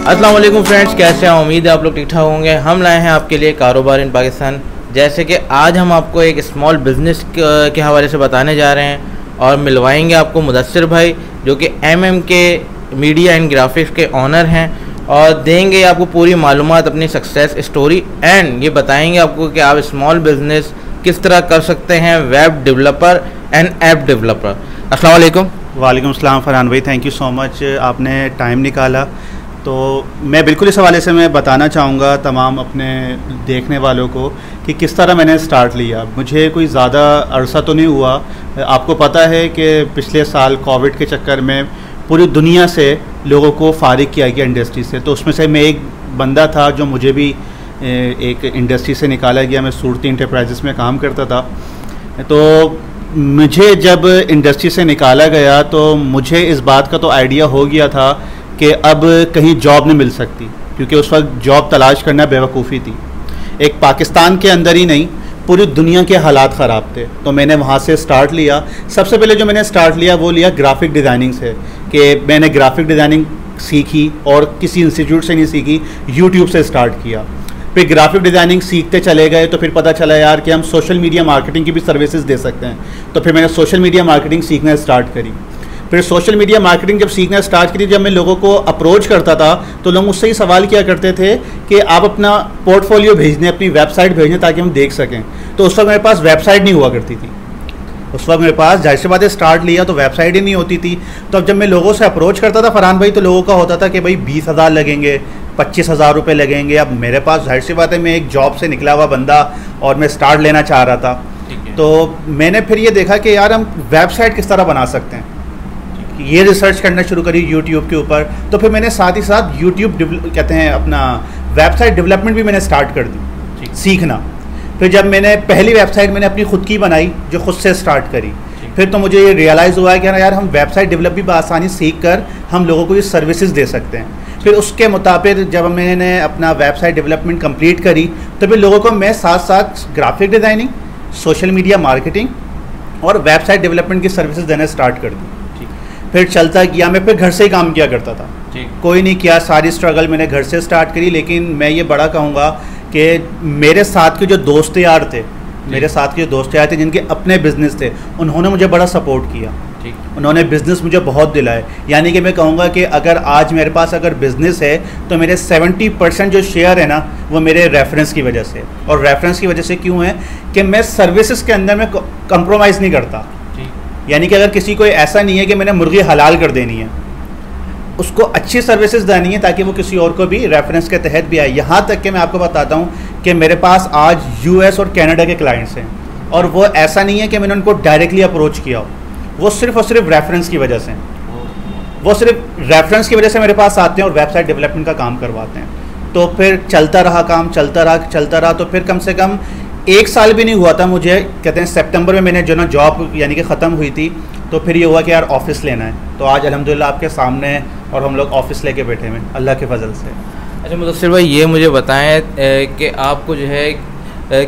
अस्सलाम वालेकुम फ्रेंड्स, कैसे हैं? उम्मीद है आप लोग ठीक ठाक होंगे। हम लाए हैं आपके लिए कारोबार इन पाकिस्तान। जैसे कि आज हम आपको एक स्मॉल बिज़नेस के हवाले से बताने जा रहे हैं और मिलवाएंगे आपको मुदस्सिर भाई, जो कि के मीडिया एंड ग्राफिक्स के ऑनर हैं, और देंगे आपको पूरी मालूमात अपनी सक्सेस स्टोरी एंड ये बताएंगे आपको कि आप स्मॉल बिज़नेस किस तरह कर सकते हैं, web developer and app developer. अस्सलाम वालेकुम। वालेकुम सलाम फरहान भाई, थैंक यू सो मच, आपने टाइम निकाला। तो मैं बिल्कुल इस हवाले से मैं बताना चाहूँगा तमाम अपने देखने वालों को कि किस तरह मैंने स्टार्ट लिया। मुझे कोई ज़्यादा अरसा तो नहीं हुआ। आपको पता है कि पिछले साल कोविड के चक्कर में पूरी दुनिया से लोगों को फारिग किया गया इंडस्ट्री से, तो उसमें से मैं एक बंदा था जो मुझे भी एक इंडस्ट्री से निकाला गया। मैं सूरती इंटरप्राइजेस में काम करता था। तो मुझे जब इंडस्ट्री से निकाला गया तो मुझे इस बात का तो आइडिया हो गया था कि अब कहीं जॉब नहीं मिल सकती, क्योंकि उस वक्त जॉब तलाश करना बेवकूफ़ी थी। एक पाकिस्तान के अंदर ही नहीं, पूरी दुनिया के हालात ख़राब थे। तो मैंने वहाँ से स्टार्ट लिया। सबसे पहले जो मैंने स्टार्ट लिया वो लिया ग्राफिक डिज़ाइनिंग से, कि मैंने ग्राफिक डिज़ाइनिंग सीखी और किसी इंस्टीट्यूट से नहीं सीखी, यूट्यूब से स्टार्ट किया। फिर ग्राफिक डिज़ाइनिंग सीखते चले गए तो फिर पता चला यार कि हम सोशल मीडिया मार्केटिंग की भी सर्विसेज दे सकते हैं। तो फिर मैंने सोशल मीडिया मार्केटिंग सीखना स्टार्ट करी। फिर सोशल मीडिया मार्केटिंग जब सीखना स्टार्ट करी, जब मैं लोगों को अप्रोच करता था तो लोग मुझसे ही सवाल किया करते थे कि आप अपना पोर्टफोलियो भेजने, अपनी वेबसाइट भेजने ताकि हम देख सकें। तो उस वक्त मेरे पास वेबसाइट नहीं हुआ करती थी। उस वक्त मेरे पास, जाहिर सी बात है, स्टार्ट लिया तो वेबसाइट ही नहीं होती थी। तो अब जब मैं लोगों से अप्रोच करता था फरहान भाई, तो लोगों का होता था कि भाई 20,000 लगेंगे, 25,000 रुपये लगेंगे। अब मेरे पास, जाहिर सी बात है, मैं एक जॉब से निकला हुआ बंदा और मैं स्टार्ट लेना चाह रहा था। तो मैंने फिर ये देखा कि यार हम वेबसाइट किस तरह बना सकते हैं, ये रिसर्च करना शुरू करी यूट्यूब के ऊपर। तो फिर मैंने साथ ही साथ यूट्यूब कहते हैं अपना वेबसाइट डेवलपमेंट भी मैंने स्टार्ट कर दी सीखना। फिर जब मैंने पहली वेबसाइट मैंने अपनी खुद की बनाई, जो खुद से स्टार्ट करी, फिर तो मुझे ये रियलाइज़ हुआ कि यार हम वेबसाइट डेवलप भी आसानी सीख कर हम लोगों को ये सर्विसेज दे सकते हैं। फिर उसके मुताबिक जब मैंने अपना वेबसाइट डेवलपमेंट कंप्लीट करी तो फिर लोगों को मैं साथ साथ graphic designing, social media marketing और वेबसाइट डेवलपमेंट की सर्विसेज देना स्टार्ट कर दी। फिर चलता गया। मैं फिर घर से ही काम किया करता था, कोई नहीं किया, सारी स्ट्रगल मैंने घर से स्टार्ट करी। लेकिन मैं ये बड़ा कहूँगा कि मेरे साथ के जो दोस्त यार थे, जिनके अपने बिजनेस थे, उन्होंने मुझे बड़ा सपोर्ट किया। उन्होंने बिज़नेस मुझे बहुत दिलाए। यानी कि मैं कहूँगा कि अगर आज मेरे पास अगर बिज़नेस है तो मेरे 70% जो शेयर है ना, वो मेरे रेफरेंस की वजह से। और रेफरेंस की वजह से क्यों है कि मैं सर्विसेज के अंदर में कंप्रोमाइज़ नहीं करता। यानी कि अगर किसी को ऐसा नहीं है कि मैंने मुर्गी हलाल कर देनी है, उसको अच्छी सर्विसेज देनी है ताकि वो किसी और को भी रेफरेंस के तहत भी आए। यहाँ तक कि मैं आपको बताता हूँ कि मेरे पास आज यूएस और कनाडा के क्लाइंट्स हैं, और वो ऐसा नहीं है कि मैंने उनको डायरेक्टली अप्रोच किया हो, वो सिर्फ और सिर्फ रेफरेंस की वजह से, मेरे पास आते हैं और वेबसाइट डेवलपमेंट का काम करवाते हैं। तो फिर चलता रहा काम, चलता रहा। तो फिर कम से कम 1 साल भी नहीं हुआ था मुझे, कहते हैं सितंबर में मैंने जो ना जॉब यानी कि ख़त्म हुई थी, तो फिर ये हुआ कि यार ऑफ़िस लेना है। तो आज अल्हम्दुलिल्लाह आपके सामने है और हम लोग ऑफ़िस लेके बैठे हैं अल्लाह के फजल से। अच्छा मुदस्सिर भाई, ये मुझे बताएं कि आपको जो है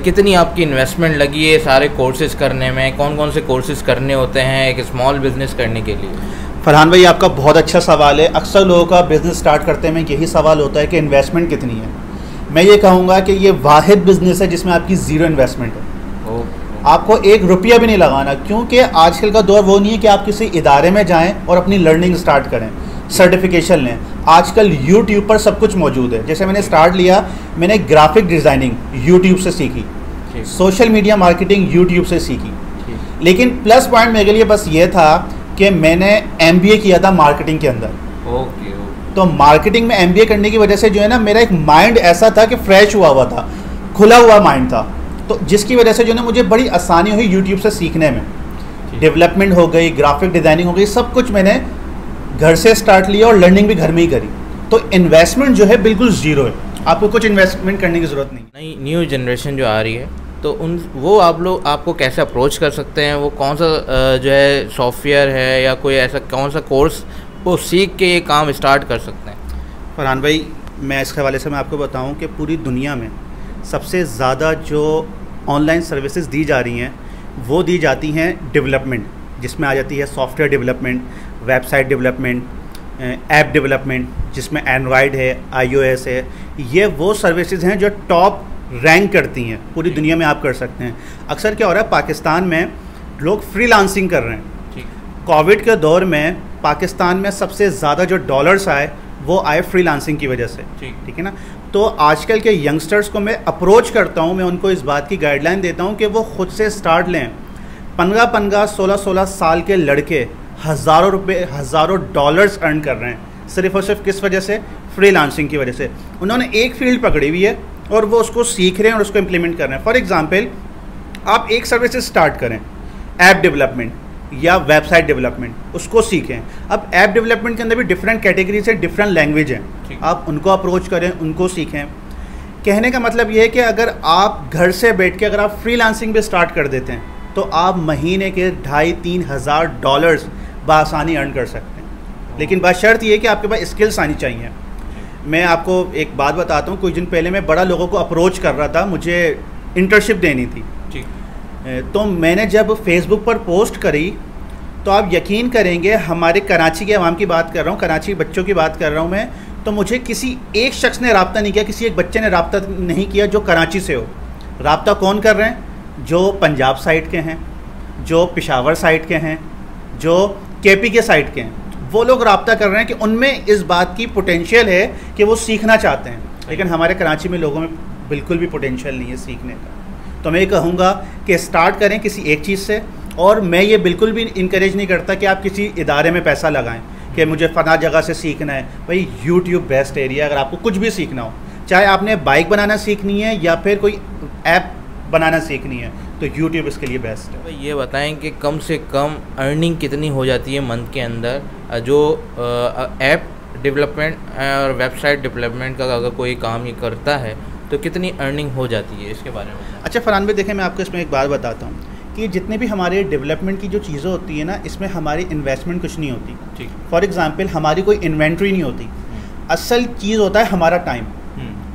कितनी आपकी इन्वेस्टमेंट लगी है सारे कोर्सेज़ करने में? कौन कौन से कोर्सेज़ करने होते हैं एक स्मॉल बिज़नेस करने के लिए? फरहान भाई, आपका बहुत अच्छा सवाल है। अक्सर लोगों का बिज़नेस स्टार्ट करते में यही सवाल होता है कि इन्वेस्टमेंट कितनी है। मैं ये कहूँगा कि ये वाहिद बिज़नेस है जिसमें आपकी ज़ीरो इन्वेस्टमेंट है। आपको 1 रुपया भी नहीं लगाना, क्योंकि आजकल का दौर वो नहीं है कि आप किसी इदारे में जाएं और अपनी लर्निंग स्टार्ट करें, सर्टिफिकेशन लें। आजकल यूट्यूब पर सब कुछ मौजूद है। जैसे मैंने स्टार्ट लिया, मैंने ग्राफिक डिज़ाइनिंग यूट्यूब से सीखी, सोशल मीडिया मार्केटिंग यूट्यूब से सीखी। लेकिन प्लस पॉइंट मेरे लिए बस ये था कि मैंने MBA किया था मार्केटिंग के अंदर। तो मार्केटिंग में MBA करने की वजह से जो है ना, मेरा एक माइंड ऐसा था कि फ्रेश हुआ था, खुला हुआ माइंड था। तो जिसकी वजह से जो है ना, मुझे बड़ी आसानी हुई यूट्यूब से सीखने में। डेवलपमेंट हो गई, ग्राफिक डिज़ाइनिंग हो गई, सब कुछ मैंने घर से स्टार्ट लिया और लर्निंग भी घर में ही करी। तो इन्वेस्टमेंट जो है बिल्कुल ज़ीरो है, आपको कुछ इन्वेस्टमेंट करने की ज़रूरत नहीं। नई न्यू जनरेशन जो आ रही है, तो वो आप लोग आपको कैसे अप्रोच कर सकते हैं? वो कौन सा जो है सॉफ्टवेयर है या कोई ऐसा कौन सा कोर्स वो सीख के ये काम स्टार्ट कर सकते हैं? फरहान भाई, मैं इसके हवाले से मैं आपको बताऊं कि पूरी दुनिया में सबसे ज़्यादा जो ऑनलाइन सर्विसेज दी जा रही हैं वो दी जाती हैं डेवलपमेंट, जिसमें आ जाती है software development, website development, app development, जिसमें एंड्रॉयड है, iOS है। ये वो सर्विसेज हैं जो टॉप रैंक करती हैं पूरी दुनिया में, आप कर सकते हैं। अक्सर क्या हो रहा है, पाकिस्तान में लोग फ्रीलांसिंग कर रहे हैं। कोविड के दौर में पाकिस्तान में सबसे ज़्यादा जो डॉलर्स आए वो आए फ्रीलांसिंग की वजह से, ठीक है ना। तो आजकल के यंगस्टर्स को मैं अप्रोच करता हूँ, मैं उनको इस बात की गाइडलाइन देता हूँ कि वो खुद से स्टार्ट लें। 15-15, 16-16 साल के लड़के हज़ारों रुपए, हज़ारों डॉलर्स अर्न कर रहे हैं सिर्फ और सिर्फ किस वजह से, फ्रीलांसिंग की वजह से। उन्होंने एक फील्ड पकड़ी हुई है और वो उसको सीख रहे हैं और उसको इम्प्लीमेंट कर रहे हैं। फॉर एग्जांपल, आप एक सर्विस स्टार्ट करें, ऐप डेवलपमेंट या वेबसाइट डेवलपमेंट, उसको सीखें। अब ऐप डेवलपमेंट के अंदर भी डिफरेंट कैटेगरीज है, डिफरेंट लैंग्वेज हैं, आप उनको अप्रोच करें, उनको सीखें। कहने का मतलब ये है कि अगर आप घर से बैठ के अगर आप फ्रीलांसिंग भी स्टार्ट कर देते हैं तो आप महीने के 2,500-3 हज़ार डॉलर्स बआसानी अर्न कर सकते हैं। लेकिन बात शर्त ये है कि आपके पास स्किल्स आनी चाहिए। मैं आपको एक बात बताता हूँ, कुछ दिन पहले मैं बड़ा लोगों को अप्रोच कर रहा था, मुझे इंटर्नशिप देनी थी। तो मैंने जब फेसबुक पर पोस्ट करी तो आप यकीन करेंगे, हमारे कराची के अवाम की बात कर रहा हूँ, कराची बच्चों की बात कर रहा हूँ मैं, तो मुझे किसी एक शख्स ने रब्ता नहीं किया, किसी एक बच्चे ने रब्ता नहीं किया जो कराची से हो। रब्ता कौन कर रहे हैं? जो पंजाब साइड के हैं, जो पेशावर साइड के हैं, जो केपी के साइड के हैं, वो लोग रब्ता कर रहे हैं कि उनमें इस बात की पोटेंशियल है कि वो सीखना चाहते हैं। लेकिन हमारे कराची में लोगों में बिल्कुल भी पोटेंशियल नहीं है सीखने का। तो मैं ये कहूँगा कि स्टार्ट करें किसी एक चीज़ से, और मैं ये बिल्कुल भी इनकरेज नहीं करता कि आप किसी इदारे में पैसा लगाएं कि मुझे फ़लाँ जगह से सीखना है। भाई यूट्यूब बेस्ट एरिया, अगर आपको कुछ भी सीखना हो, चाहे आपने बाइक बनाना सीखनी है या फिर कोई ऐप बनाना सीखनी है, तो यूट्यूब इसके लिए बेस्ट है। भाई ये बताएं कि कम से कम अर्निंग कितनी हो जाती है मंथ के अंदर, जो ऐप डेवलपमेंट और वेबसाइट डेवलपमेंट का अगर कोई काम ये करता है तो कितनी अर्निंग हो जाती है, इसके बारे में? अच्छा फरहान भाई, देखें मैं आपको इसमें एक बात बताता हूँ कि जितने भी हमारे डेवलपमेंट की जो चीज़ें होती है ना, इसमें हमारी इन्वेस्टमेंट कुछ नहीं होती। ठीक। फॉर एग्जांपल, हमारी कोई इन्वेंट्री नहीं होती। असल चीज़ होता है हमारा टाइम,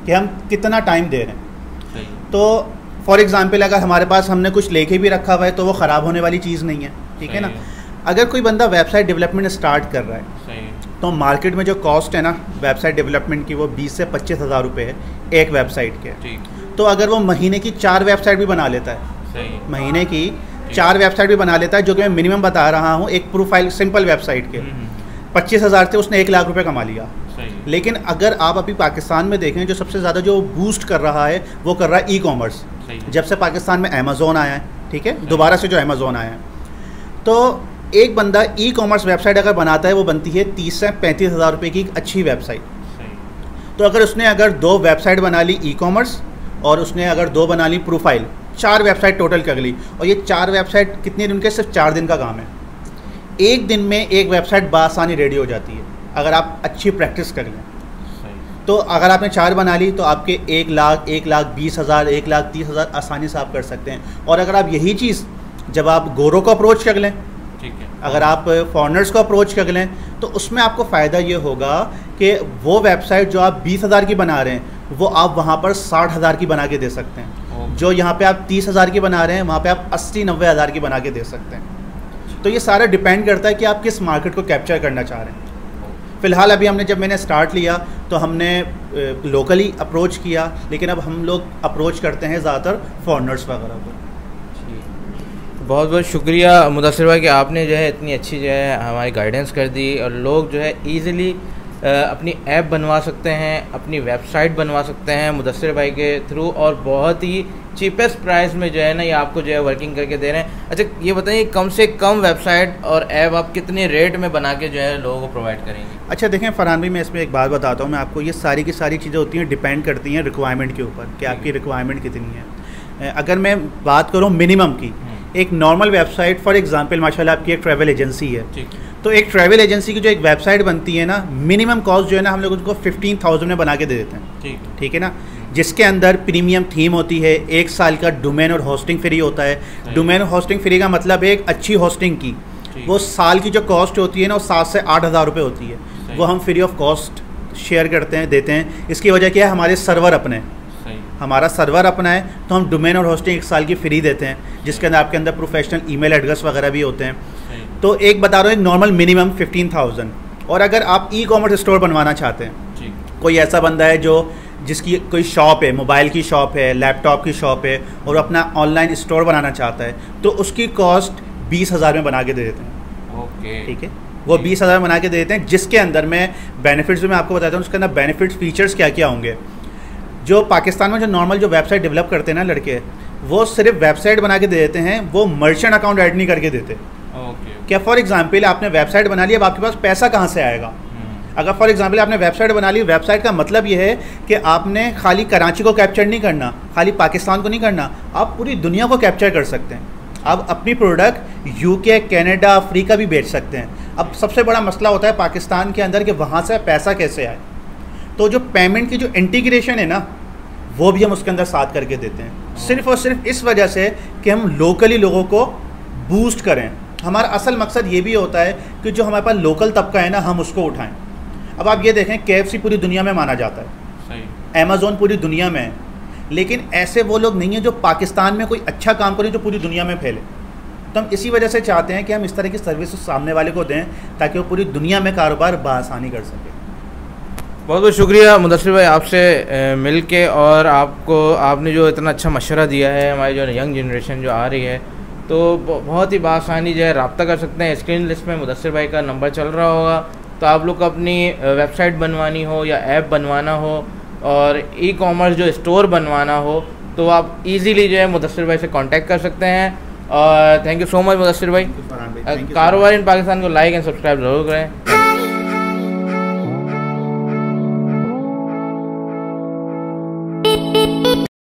कि हम कितना टाइम दे रहे हैं। तो फॉर एग्जांपल, अगर हमारे पास हमने कुछ लेके भी रखा हुआ है तो वो ख़राब होने वाली चीज़ नहीं है, ठीक है ना। अगर कोई बंदा वेबसाइट डेवलपमेंट स्टार्ट कर रहा है तो मार्केट में जो कॉस्ट है ना वेबसाइट डेवलपमेंट की, वो 20 से 25 हज़ार रुपये है एक वेबसाइट के। तो अगर वो महीने की 4 वेबसाइट भी बना लेता है, महीने की 4 वेबसाइट भी बना लेता है, जो कि मैं मिनिमम बता रहा हूँ, एक प्रोफाइल सिंपल वेबसाइट के 25 हज़ार से उसने 1 लाख रुपए कमा लिया। लेकिन अगर आप अभी पाकिस्तान में देखें, जो सबसे ज़्यादा जो बूस्ट कर रहा है वो कर रहा है ई कॉमर्स। जब से पाकिस्तान में अमेज़ोन आया है, ठीक है, दोबारा से जो अमेज़ोन आया है, तो एक बंदा ई कॉमर्स वेबसाइट अगर बनाता है वो बनती है 30 से 35 हज़ार रुपये की एक अच्छी वेबसाइट। तो अगर उसने 2 वेबसाइट बना ली ई कॉमर्स और उसने अगर 2 बना ली प्रोफाइल, 4 वेबसाइट टोटल कर ली, और ये 4 वेबसाइट कितने दिन के? सिर्फ 4 दिन का काम है। एक दिन में एक वेबसाइट बआसानी रेडी हो जाती है अगर आप अच्छी प्रैक्टिस कर लें। तो अगर आपने 4 बना ली तो आपके 1 लाख, 1,20,000, 1,30,000 आसानी से आप कर सकते हैं। और अगर आप यही चीज़ जब आप गोरों को अप्रोच कर लें, ठीक है, अगर आप फॉरेनर्स को अप्रोच कर लें, तो उसमें आपको फ़ायदा ये होगा कि वो वेबसाइट जो आप 20,000 की बना रहे हैं वो आप वहाँ पर 60,000 की बना के दे सकते हैं। जो यहाँ पे आप 30,000 की बना रहे हैं वहाँ पे आप 80-90 हज़ार की बना के दे सकते हैं। तो ये सारा डिपेंड करता है कि आप किस मार्केट को कैप्चर करना चाह रहे हैं। फ़िलहाल अभी मैंने स्टार्ट लिया तो हमने लोकली अप्रोच किया, लेकिन अब हम लोग अप्रोच करते हैं ज़्यादातर फॉरेनर्स वगैरह को। बहुत बहुत शुक्रिया मुदस्सिर भाई कि आपने जो है इतनी अच्छी जो है हमारी गाइडेंस कर दी, और लोग जो है ईज़िली अपनी ऐप बनवा सकते हैं, अपनी वेबसाइट बनवा सकते हैं मुदस्सिर भाई के थ्रू, और बहुत ही चीपेस्ट प्राइस में जो है ना ये आपको जो है वर्किंग करके दे रहे हैं। अच्छा ये बताइए, कम से कम वेबसाइट और ऐप आप कितने रेट में बना के जो है लोगों को प्रोवाइड करेंगे? अच्छा देखें फरहान भाई, मैं इसमें एक बात बताता हूँ मैं आपको, ये सारी की सारी चीज़ें होती हैं डिपेंड करती हैं रिक्वायरमेंट के ऊपर कि आपकी रिक्वायरमेंट कितनी है। अगर मैं बात करूँ मिनिमम की, एक नॉर्मल वेबसाइट, फॉर एग्जांपल माशाल्लाह आपकी एक ट्रैवल एजेंसी है, तो एक ट्रैवल एजेंसी की जो एक वेबसाइट बनती है ना, मिनिमम कॉस्ट जो है ना हम लोग उसको 15,000 में बना के दे देते हैं, ठीक है ना, जिसके अंदर प्रीमियम थीम होती है, 1 साल का डोमेन और होस्टिंग फ्री होता है। डोमेन और होस्टिंग फ्री का मतलब है एक अच्छी होस्टिंग की, वो साल की जो कॉस्ट होती है ना वो 7 से 8 हज़ार रुपये होती है, वो हम फ्री ऑफ कॉस्ट शेयर करते हैं, देते हैं। इसकी वजह क्या है, हमारे सर्वर अपने हैं, हमारा सर्वर अपना है, तो हम डोमेन और होस्टिंग 1 साल की फ्री देते हैं, जिसके अंदर आपके अंदर प्रोफेशनल ईमेल एड्रेस वगैरह भी होते हैं। तो एक बता रहा हूँ, एक नॉर्मल मिनिमम 15,000, और अगर आप ई कॉमर्स स्टोर बनवाना चाहते हैं, कोई ऐसा बंदा है जिसकी कोई शॉप है, मोबाइल की शॉप है, लैपटॉप की शॉप है, और अपना ऑनलाइन स्टोर बनाना चाहता है, तो उसकी कॉस्ट 20,000 में बना के दे देते हैं। ओके, ठीक है, वो 20,000 बना के दे देते हैं, जिसके अंदर में बेनिफिट्स भी मैं आपको बताता हूँ। उसके अंदर बेनिफिट्स फीचर्स क्या क्या होंगे। जो पाकिस्तान में जो नॉर्मल जो वेबसाइट डेवलप करते हैं ना लड़के, वो सिर्फ वेबसाइट बना के दे देते हैं, वो मर्चेंट अकाउंट ऐड नहीं करके देते। क्या फॉर एग्जांपल आपने वेबसाइट बना ली, अब आपके पास पैसा कहाँ से आएगा? अगर फॉर एग्जांपल आपने वेबसाइट बना ली, वेबसाइट का मतलब ये है कि आपने खाली कराची को कैप्चर नहीं करना, खाली पाकिस्तान को नहीं करना, आप पूरी दुनिया को कैप्चर कर सकते हैं। आप अपनी प्रोडक्ट यूके, कनाडा, अफ्रीका भी बेच सकते हैं। अब सबसे बड़ा मसला होता है पाकिस्तान के अंदर कि वहाँ से पैसा कैसे आए। तो जो पेमेंट की जो इंटीग्रेशन है ना, वो भी हम उसके अंदर साथ करके देते हैं, सिर्फ और सिर्फ इस वजह से कि हम लोकली लोगों को बूस्ट करें। हमारा असल मकसद ये भी होता है कि जो हमारे पास लोकल तबका है ना, हम उसको उठाएं। अब आप ये देखें, KFC पूरी दुनिया में माना जाता है, सही, अमेज़ोन पूरी दुनिया में है, लेकिन ऐसे वो लोग नहीं हैं जो पाकिस्तान में कोई अच्छा काम करें जो पूरी दुनिया में फैले। तो हम इसी वजह से चाहते हैं कि हम इस तरह की सर्विस सामने वाले को दें ताकि वो पूरी दुनिया में कारोबार बआसानी कर सके। बहुत बहुत शुक्रिया मुदस्सिर भाई आपसे मिल के, और आपने जो इतना अच्छा मशवरा दिया है हमारी जो यंग जनरेशन जो आ रही है, तो बहुत ही बआसानी जो है रब्ता कर सकते हैं। स्क्रीन लिस्ट में मुदस्सिर भाई का नंबर चल रहा होगा, तो आप लोग को अपनी वेबसाइट बनवानी हो या ऐप बनवाना हो और ई कॉमर्स जो स्टोर बनवाना हो, तो आप इजीली जो है मुदस्सिर भाई से कांटेक्ट कर सकते हैं। और thank you so much Mudassir भाई। कारोबार इन पाकिस्तान को लाइक एंड सब्सक्राइब जरूर करें।